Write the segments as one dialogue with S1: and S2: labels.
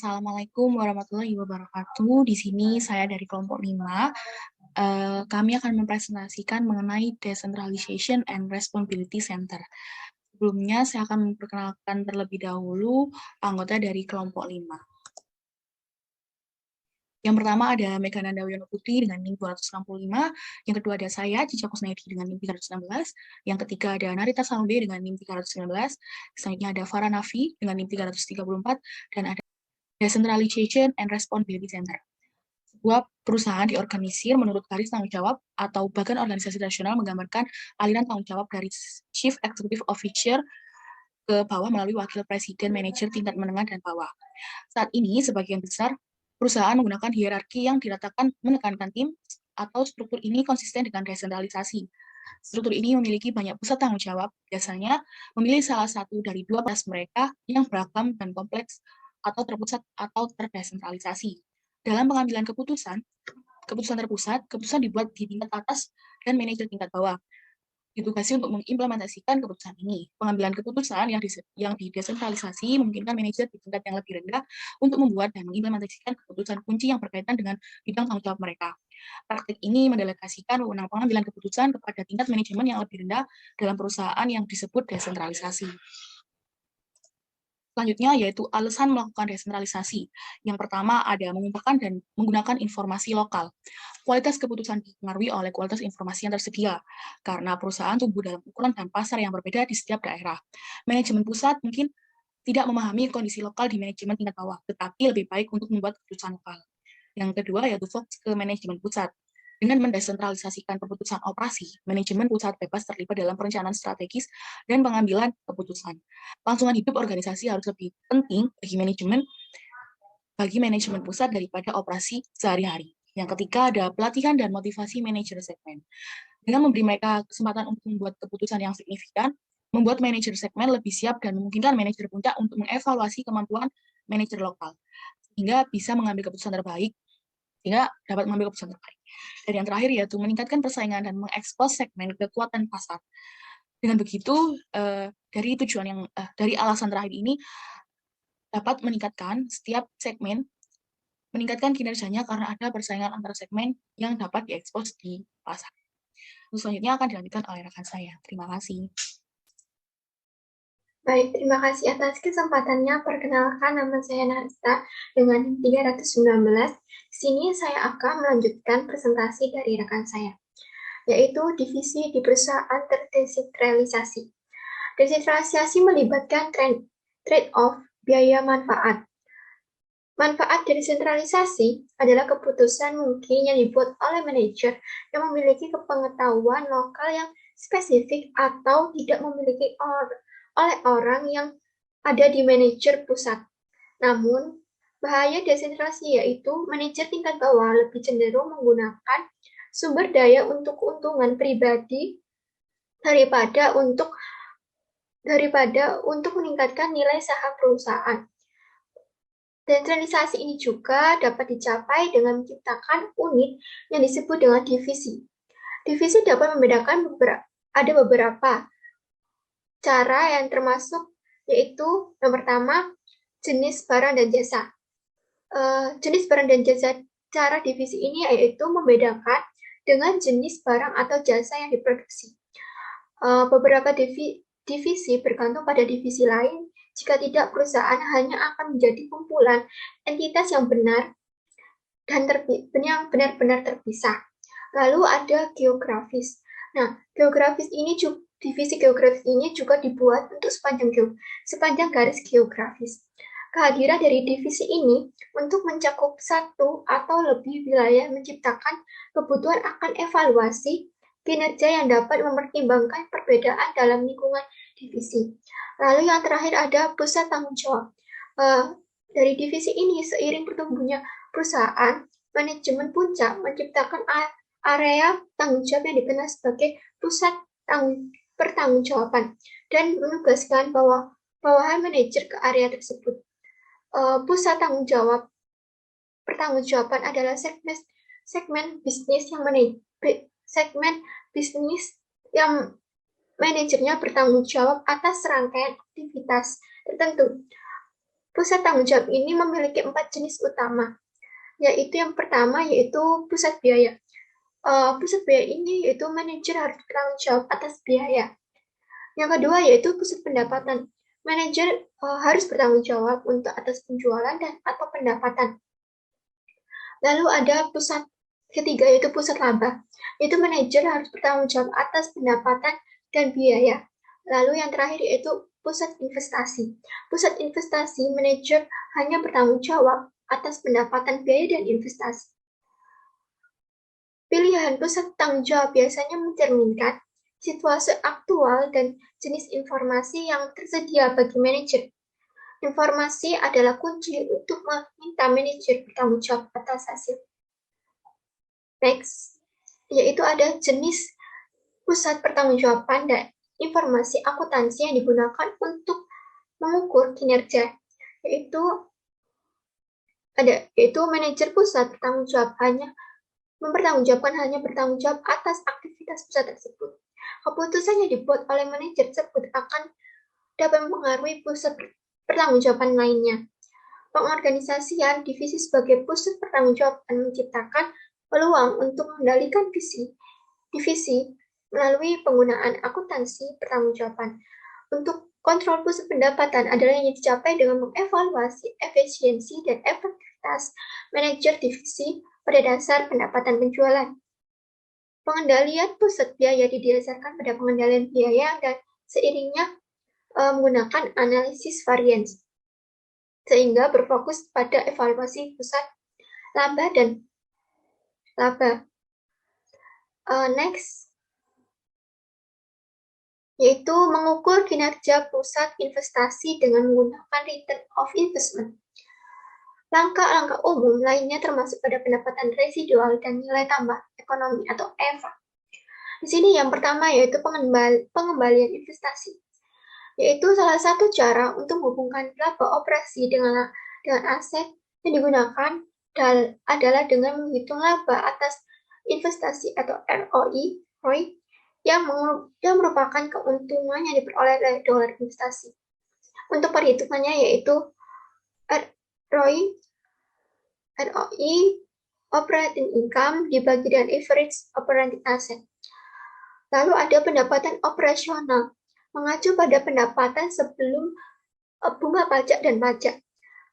S1: Assalamualaikum warahmatullahi wabarakatuh. Di sini saya dari kelompok 5. Kami akan mempresentasikan mengenai Decentralization and Responsibility Center. Sebelumnya, saya akan memperkenalkan terlebih dahulu anggota dari kelompok 5. Yang pertama ada Mega Nanda Wiono Putri dengan NIM 265, yang kedua ada saya, Cica Kusnaidi dengan NIM 316, yang ketiga ada Narita Salumbe dengan NIM 319, selanjutnya ada Farah Nafi dengan NIM 334, dan ada Decentralization and Responsibility Center. Sebuah perusahaan diorganisir menurut garis tanggung jawab atau bahkan organisasi nasional menggambarkan aliran tanggung jawab dari Chief Executive Officer ke bawah melalui wakil presiden, manajer tingkat menengah, dan bawah. Saat ini, sebagian besar perusahaan menggunakan hierarki yang diratakan menekankan tim atau struktur ini konsisten dengan desentralisasi. Struktur ini memiliki banyak pusat tanggung jawab, biasanya memilih salah satu dari dua batas mereka yang beragam dan kompleks atau terpusat atau terdesentralisasi. Dalam pengambilan keputusan terpusat, keputusan dibuat di tingkat atas dan manajer tingkat bawah. Ditugasi untuk mengimplementasikan keputusan ini. Pengambilan keputusan yang didesentralisasi memungkinkan manajer di tingkat yang lebih rendah untuk membuat dan mengimplementasikan keputusan kunci yang berkaitan dengan bidang tanggung jawab mereka. Praktik ini mendelegasikan wewenang pengambilan keputusan kepada tingkat manajemen yang lebih rendah dalam perusahaan yang disebut desentralisasi. Selanjutnya yaitu alasan melakukan desentralisasi. Yang pertama ada mengumpulkan dan menggunakan informasi lokal. Kualitas keputusan dipengaruhi oleh kualitas informasi yang tersedia, karena perusahaan tumbuh dalam ukuran dan pasar yang berbeda di setiap daerah. Manajemen pusat mungkin tidak memahami kondisi lokal di manajemen tingkat bawah, tetapi lebih baik untuk membuat keputusan lokal. Yang kedua yaitu fokus ke manajemen pusat. Dengan mendesentralisasikan keputusan operasi, manajemen pusat bebas terlibat dalam perencanaan strategis dan pengambilan keputusan. Kelangsungan hidup organisasi harus lebih penting bagi manajemen pusat daripada operasi sehari-hari. Yang ketiga ada pelatihan dan motivasi manajer segmen. Dengan memberi mereka kesempatan untuk membuat keputusan yang signifikan, membuat manajer segmen lebih siap dan memungkinkan manajer puncak untuk mengevaluasi kemampuan manajer lokal, sehingga bisa mengambil keputusan terbaik, sehingga dapat mengambil keputusan terbaik. Dan yang terakhir yaitu meningkatkan persaingan dan mengekspos segmen kekuatan pasar. Dengan begitu, dari alasan terakhir ini dapat meningkatkan setiap segmen, meningkatkan kinerjanya karena ada persaingan antar segmen yang dapat diekspos di pasar. Selanjutnya akan dilanjutkan oleh rekan saya. Terima kasih.
S2: Baik, terima kasih atas kesempatannya. Perkenalkan, nama saya Narista dengan 319. Di sini saya akan melanjutkan presentasi dari rekan saya, yaitu divisi di perusahaan terdesentralisasi. Desentralisasi melibatkan trade-off biaya manfaat. Manfaat dari desentralisasi adalah keputusan mungkin yang dibuat oleh manajer yang memiliki pengetahuan lokal yang spesifik atau tidak memiliki oleh orang yang ada di manajer pusat. Namun, bahaya desentralisasi yaitu manajer tingkat bawah lebih cenderung menggunakan sumber daya untuk keuntungan pribadi daripada untuk meningkatkan nilai saham perusahaan. Desentralisasi ini juga dapat dicapai dengan menciptakan unit yang disebut dengan divisi. Divisi dapat membedakan ada beberapa cara yang termasuk, yaitu yang pertama, jenis barang dan jasa. Jenis barang dan jasa, cara divisi ini yaitu membedakan dengan jenis barang atau jasa yang diproduksi. Beberapa divisi bergantung pada divisi lain. Jika tidak, perusahaan hanya akan menjadi kumpulan entitas yang benar-benar terpisah. Lalu ada geografis. Nah, divisi geografis ini juga dibuat untuk sepanjang garis geografis. Kehadiran dari divisi ini untuk mencakup satu atau lebih wilayah menciptakan kebutuhan akan evaluasi kinerja yang dapat mempertimbangkan perbedaan dalam lingkungan divisi. Lalu yang terakhir ada pusat tanggung jawab. Dari divisi ini, seiring bertumbuhnya perusahaan, manajemen puncak menciptakan area tanggung jawab yang dikenal sebagai pusat pertanggungjawaban dan menugaskan bawahan manajer ke area tersebut. Pusat pertanggungjawaban adalah segmen bisnis yang manajernya bertanggung jawab atas rangkaian aktivitas tertentu. Pusat tanggung jawab ini memiliki 4 jenis utama, yaitu yang pertama yaitu pusat biaya. Pusat biaya ini yaitu manajer harus bertanggung jawab atas biaya. Yang kedua yaitu pusat pendapatan. Manajer harus bertanggung jawab untuk atas penjualan dan atau pendapatan. Lalu ada pusat ketiga yaitu pusat laba. Yaitu manajer harus bertanggung jawab atas pendapatan dan biaya. Lalu yang terakhir yaitu pusat investasi. Pusat investasi manajer hanya bertanggung jawab atas pendapatan biaya dan investasi. Pilihan pusat tanggung jawab biasanya mencerminkan situasi aktual dan jenis informasi yang tersedia bagi manajer. Informasi adalah kunci untuk meminta manajer bertanggung jawab atas hasil. Next, yaitu ada jenis pusat pertanggungjawaban dan informasi akuntansi yang digunakan untuk mengukur kinerja, yaitu manajer pusat bertanggung jawab bertanggung jawab atas aktivitas pusat tersebut. Keputusan yang dibuat oleh manajer tersebut akan dapat mempengaruhi pusat pertanggungjawaban lainnya. Pengorganisasian divisi sebagai pusat pertanggungjawaban menciptakan peluang untuk mengendalikan divisi melalui penggunaan akuntansi pertanggungjawaban. Untuk kontrol pusat pendapatan adalah yang dicapai dengan mengevaluasi efisiensi dan efektivitas manajer divisi pada dasar pendapatan penjualan. Pengendalian pusat biaya didasarkan pada pengendalian biaya dan seiringnya menggunakan analisis varians, sehingga berfokus pada evaluasi pusat laba dan laba. Next, yaitu mengukur kinerja pusat investasi dengan menggunakan return of investment. Langkah-langkah umum lainnya termasuk pada pendapatan residual dan nilai tambah ekonomi atau EVA. Di sini yang pertama yaitu pengembalian investasi, yaitu salah satu cara untuk menghubungkan laba operasi dengan aset yang digunakan adalah dengan menghitung laba atas investasi atau ROI yang merupakan keuntungan yang diperoleh dari dolar investasi. Untuk perhitungannya yaitu ROI operating income dibagi dengan average operating asset. Lalu ada pendapatan operasional, mengacu pada pendapatan sebelum bunga pajak dan pajak.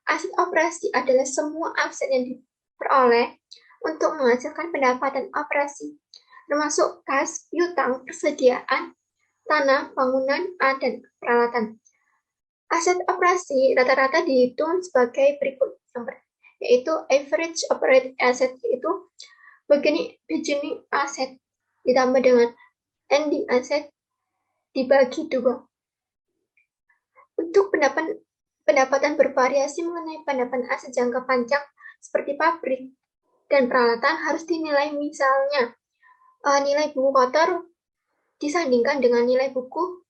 S2: Aset operasi adalah semua aset yang diperoleh untuk menghasilkan pendapatan operasi, termasuk kas, piutang, persediaan, tanah, bangunan, dan peralatan. Aset operasi rata-rata dihitung sebagai berikut, yaitu average operating asset, yaitu beginning asset ditambah dengan ending asset dibagi 2. Untuk pendapatan bervariasi mengenai pendapatan aset jangka panjang seperti pabrik dan peralatan harus dinilai, misalnya nilai buku kotor disandingkan dengan nilai buku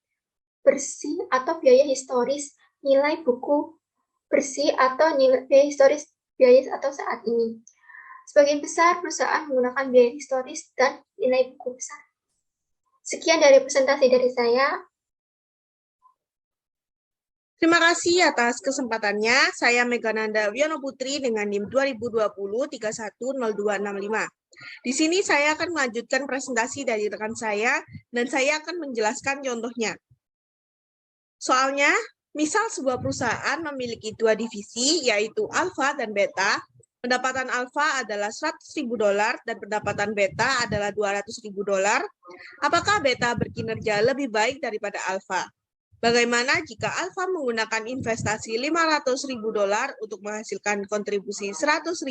S2: bersih atau biaya historis, nilai buku bersih atau nilai biaya historis biaya atau saat ini. Sebagian besar perusahaan menggunakan biaya historis dan nilai buku besar. Sekian dari presentasi dari saya.
S3: Terima kasih atas kesempatannya. Saya Megananda Wiono Putri dengan NIM 2020-310265. Di sini saya akan melanjutkan presentasi dari rekan saya dan saya akan menjelaskan contohnya. Soalnya, misal sebuah perusahaan memiliki 2 divisi, yaitu alfa dan beta. Pendapatan alfa adalah $100.000 dan pendapatan beta adalah $200.000. Apakah beta berkinerja lebih baik daripada alfa? Bagaimana jika alfa menggunakan investasi $500.000 untuk menghasilkan kontribusi $100.000,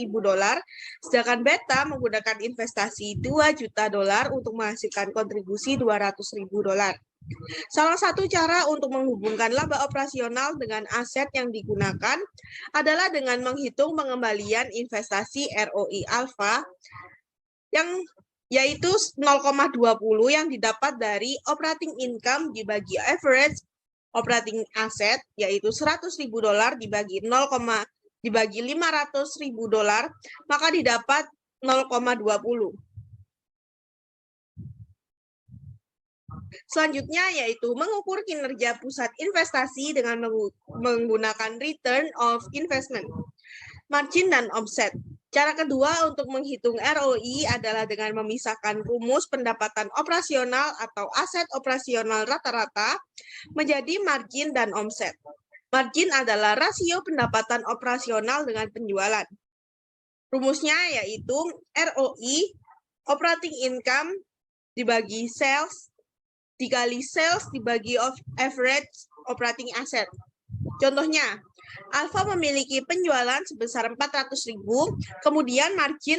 S3: sedangkan beta menggunakan investasi $2 juta untuk menghasilkan kontribusi $200.000? Salah satu cara untuk menghubungkan laba operasional dengan aset yang digunakan adalah dengan menghitung pengembalian investasi ROI alfa yaitu 0,20 yang didapat dari operating income dibagi average operating asset, yaitu $100.000 dibagi dibagi $500.000, maka didapat 0,20. Selanjutnya yaitu mengukur kinerja pusat investasi dengan menggunakan return of investment, margin dan offset. Cara kedua untuk menghitung ROI adalah dengan memisahkan rumus pendapatan operasional atau aset operasional rata-rata menjadi margin dan offset. Margin adalah rasio pendapatan operasional dengan penjualan. Rumusnya yaitu ROI, operating income dibagi sales, dikali sales dibagi average operating asset. Contohnya, Alfa memiliki penjualan sebesar 400.000, kemudian margin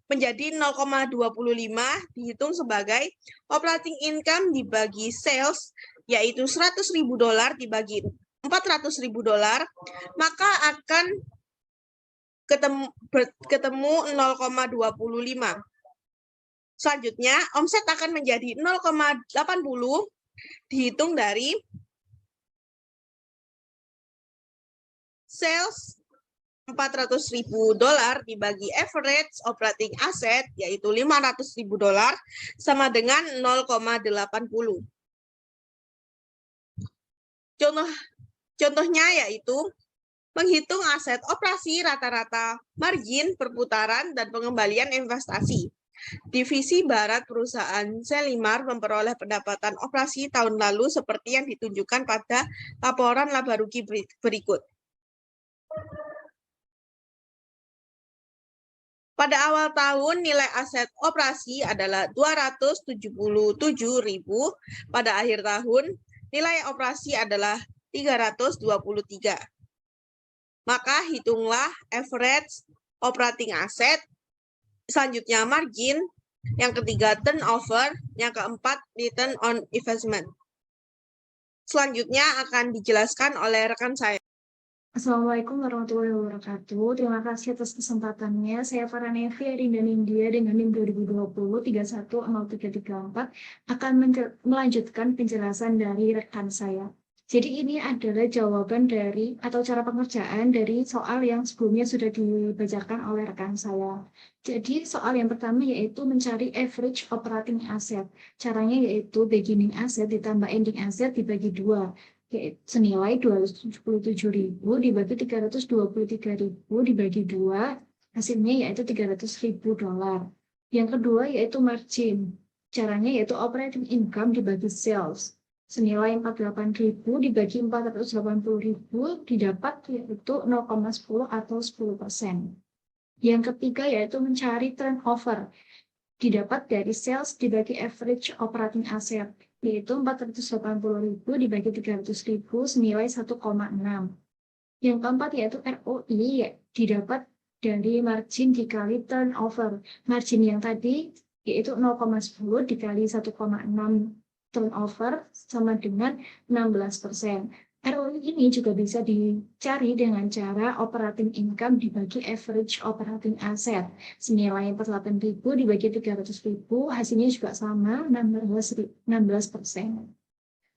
S3: menjadi 0,25 dihitung sebagai operating income dibagi sales, yaitu $100.000 dibagi $400.000, maka akan ketemu 0,25. Selanjutnya, omset akan menjadi 0,80 dihitung dari sales $400.000 dibagi average operating asset, yaitu $500.000, sama dengan 0,80. Contohnya yaitu menghitung aset operasi rata-rata, margin, perputaran, dan pengembalian investasi. Divisi Barat perusahaan Selimar memperoleh pendapatan operasi tahun lalu seperti yang ditunjukkan pada laporan laba rugi berikut. Pada awal tahun, nilai aset operasi adalah 277.000. Pada akhir tahun, nilai operasi adalah 323. Maka hitunglah average operating asset, selanjutnya margin, yang ketiga turnover, yang keempat return on investment. Selanjutnya akan dijelaskan oleh rekan saya.
S4: Assalamualaikum warahmatullahi wabarakatuh. Terima kasih atas kesempatannya. Saya Farah Nevi Arinda Nindya dengan NIM 2020-310334 akan melanjutkan penjelasan dari rekan saya. Jadi ini adalah jawaban dari atau cara pengerjaan dari soal yang sebelumnya sudah dibacakan oleh rekan saya. Jadi soal yang pertama yaitu mencari average operating asset. Caranya yaitu beginning asset ditambah ending asset dibagi 2. Senilai 277.000 dibagi 323.000 dibagi 2, hasilnya yaitu $300.000. Yang kedua yaitu margin. Caranya yaitu operating income dibagi sales. Senilai 48.000 dibagi 480.000 didapat yaitu 0,10 atau 10%. Yang ketiga yaitu mencari turnover. Didapat dari sales dibagi average operating asset, yaitu 480.000 dibagi 300.000 senilai 1,6. Yang keempat yaitu ROI, didapat dari margin dikali turnover. Margin yang tadi yaitu 0,10 dikali 1,6 turnover sama dengan 16%. ROI ini juga bisa dicari dengan cara operating income dibagi average operating asset. Senilai 48.000 dibagi 300.000, hasilnya juga sama, 16%.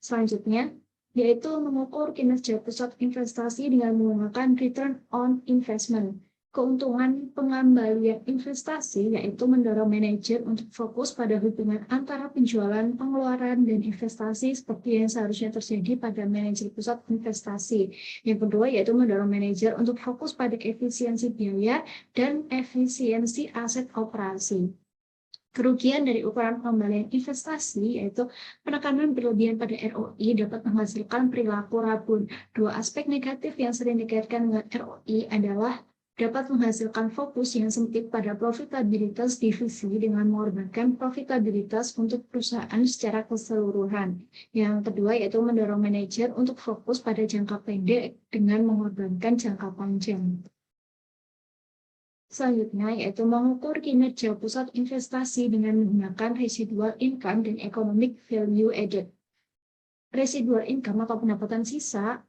S4: Selanjutnya, yaitu mengukur kinerja pusat investasi dengan menggunakan return on investment. Keuntungan pengembalian investasi yaitu mendorong manajer untuk fokus pada hubungan antara penjualan, pengeluaran, dan investasi seperti yang seharusnya terjadi pada manajer pusat investasi. Yang kedua yaitu mendorong manajer untuk fokus pada efisiensi biaya dan efisiensi aset operasi. Kerugian dari ukuran pengembalian investasi yaitu penekanan berlebihan pada ROI dapat menghasilkan perilaku rabun. Dua aspek negatif yang sering dikaitkan dengan ROI adalah dapat menghasilkan fokus yang sempit pada profitabilitas divisi dengan mengorbankan profitabilitas untuk perusahaan secara keseluruhan. Yang kedua yaitu mendorong manajer untuk fokus pada jangka pendek dengan mengorbankan jangka panjang. Selanjutnya yaitu mengukur kinerja pusat investasi dengan menggunakan residual income dan economic value added. Residual income atau pendapatan sisa,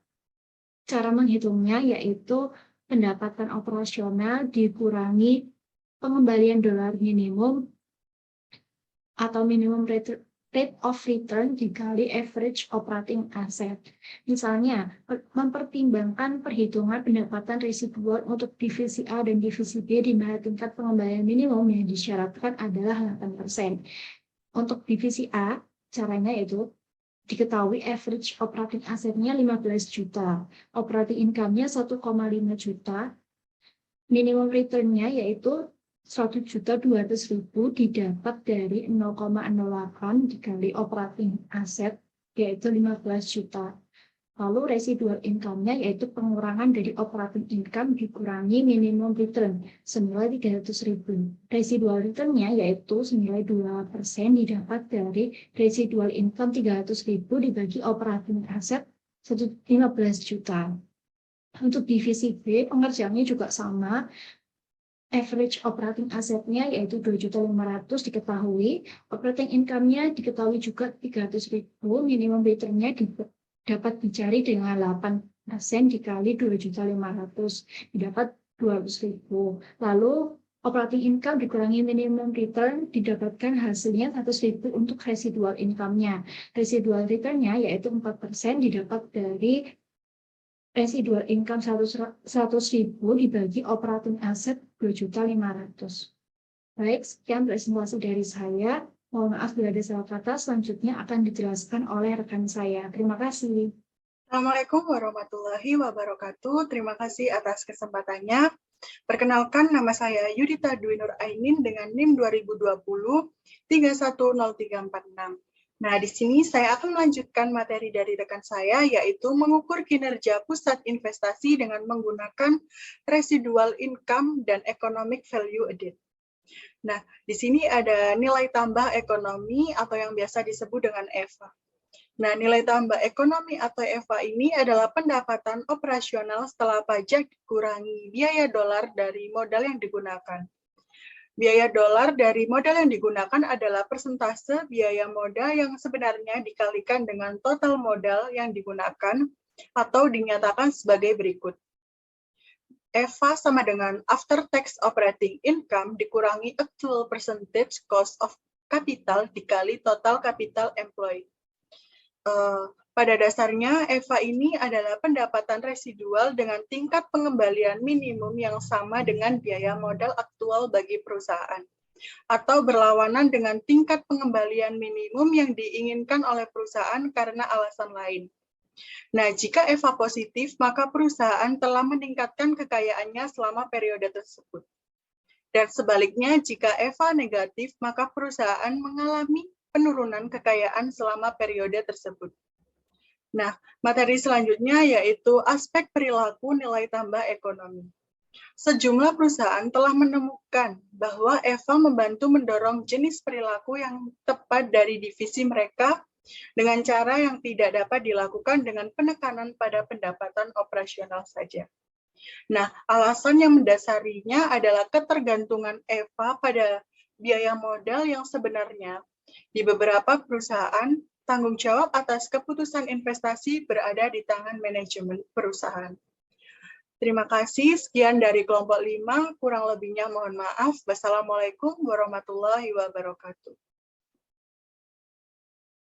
S4: cara menghitungnya yaitu pendapatan operasional dikurangi pengembalian dolar minimum atau minimum rate of return dikali average operating asset. Misalnya, mempertimbangkan perhitungan pendapatan residual untuk divisi A dan divisi B di mana tingkat pengembalian minimum yang disyaratkan adalah 8%. Untuk divisi A, Caranya yaitu diketahui average operating assetnya 15 juta, operating income-nya 1,5 juta, minimum return-nya yaitu 100.200.000 didapat dari 0,08 dikali operating asset yaitu 15 juta. Lalu residual income-nya yaitu pengurangan dari operating income dikurangi minimum return senilai 300.000. Residual return-nya yaitu senilai 2% didapat dari residual income 300.000 dibagi operating asset 15 juta. Untuk divisi B, pengerjaannya juga sama. Average operating asset-nya yaitu 2.500.000 diketahui, operating income-nya diketahui juga 300.000, minimum return-nya dapat dicari dengan 8% dikali 2.500.000, didapat 200.000. Lalu operating income dikurangi minimum return, didapatkan hasilnya 100.000 untuk residual income-nya. Residual return-nya yaitu 4% didapat dari residual income 100.000 dibagi operating asset 2.500.000. Baik, sekian presentasi dari saya. Mohon maaf bila ada salah kata, selanjutnya akan dijelaskan oleh rekan saya. Terima kasih.
S5: Assalamualaikum warahmatullahi wabarakatuh. Terima kasih atas kesempatannya. Perkenalkan, nama saya Yudita Dwi Nur Ainin dengan NIM 2020-310346. Nah, di sini saya akan melanjutkan materi dari rekan saya, yaitu mengukur kinerja pusat investasi dengan menggunakan residual income dan economic value added. Nah, di sini ada nilai tambah ekonomi atau yang biasa disebut dengan EVA. Nah, nilai tambah ekonomi atau EVA ini adalah pendapatan operasional setelah pajak dikurangi biaya dolar dari modal yang digunakan. Biaya dolar dari modal yang digunakan adalah persentase biaya modal yang sebenarnya dikalikan dengan total modal yang digunakan atau dinyatakan sebagai berikut. EVA sama dengan after tax operating income dikurangi actual percentage cost of capital dikali total capital employed. Pada dasarnya, EVA ini adalah pendapatan residual dengan tingkat pengembalian minimum yang sama dengan biaya modal aktual bagi perusahaan, atau berlawanan dengan tingkat pengembalian minimum yang diinginkan oleh perusahaan karena alasan lain. Nah, jika EVA positif, maka perusahaan telah meningkatkan kekayaannya selama periode tersebut. Dan sebaliknya, jika EVA negatif, maka perusahaan mengalami penurunan kekayaan selama periode tersebut. Nah, materi selanjutnya yaitu aspek perilaku nilai tambah ekonomi. Sejumlah perusahaan telah menemukan bahwa EVA membantu mendorong jenis perilaku yang tepat dari divisi mereka dengan cara yang tidak dapat dilakukan dengan penekanan pada pendapatan operasional saja. Nah, alasan yang mendasarinya adalah ketergantungan EVA pada biaya modal yang sebenarnya. Di beberapa perusahaan, tanggung jawab atas keputusan investasi berada di tangan manajemen perusahaan. Terima kasih, sekian dari kelompok 5, kurang lebihnya mohon maaf. Wassalamualaikum warahmatullahi wabarakatuh.